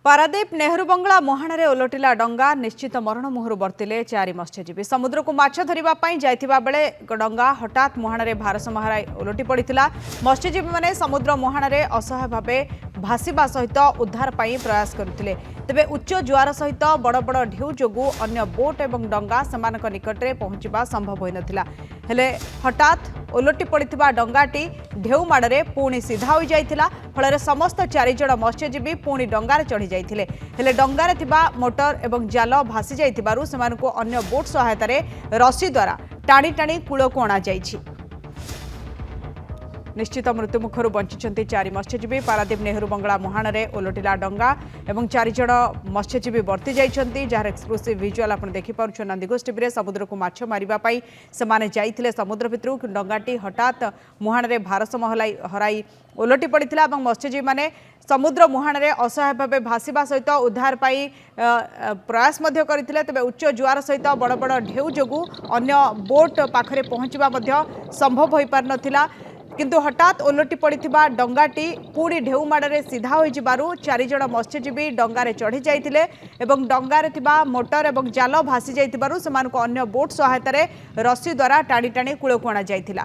पारादीप नेहरू बंगला मुहाणे ओलटिला डंगा निश्चित मरण मुहर बर्तिले चारि मत्स्यजीवी समुद्र को माछ धरने जाइथिबा बेले डंगा हठात मुहाणे भारसाम्य हराई ओलटि पड़ता। मत्स्यजीवी माने समुद्र मुहाणे असहाय भावे भाषा सहित उद्धार पाई प्रयास करते। तेबे उच्च जुआर सहित बड़ बड़ ढेउ जोगु अन्य बोट एवं डंगा सेमानक निकटरे पहुंचवा संभव होई नथिला। हेले हठात ओलटि पड़िथिबा डंगाटी ढेउ माड़े पुणी सीधा हो जाइथिला। फल समस्त 4 जण मत्स्यजीवी पुणी डंगार चढ़ी जाइथिले। हेले डंगारे थिबा मोटर एवं जाल भासी जाइथिबारु सेमानकु अन्य बोट सहायता रे रस्सी द्वारा टाणी टाणी कूलको अणा जाइछि। निश्चित मृत्युमुखर बंचिंट 4 मत्स्यजीवी। पारादीप नेहरू बंगला मुहाणे ओलटिला डंगा एवं 4 जण मत्स्यजीवी बर्ती जाइछन्ति। जार एक्सक्लूसिव विजुअल आप देखिपुर नंदीघोष टीवी समुद्र को माछ मारिबा सेमाने जाइथिले समुद्र भितरु डंगाटी हठात मुहाणे भारसाम्य हराई ओलटि पड़ता। मत्स्यजीवी माने समुद्र मुहाणे असहाय भाव भाषा सहित उद्धार पाई प्रयास करते। तेज उच्च जुआर सहित बड़ बड़ ढेउ जोगु अन्य बोट पाखरे पहुंचवा संभव हो पार नथिला। किंतु हठात ओलटि पड़िथिबा डंगाटी पुणी ढेउ माड़े सीधा हो जिबारु 4 जण मत्स्यजीवी डंगारे चढ़ी जाइथिले एवं डंगारे थिबा मोटर एवं जाल भासी जाइथिबारु सेमानकु अन्य बोट सहायता रे रस्सी द्वारा टाणी टाणी कूलको अणा जाइथिला।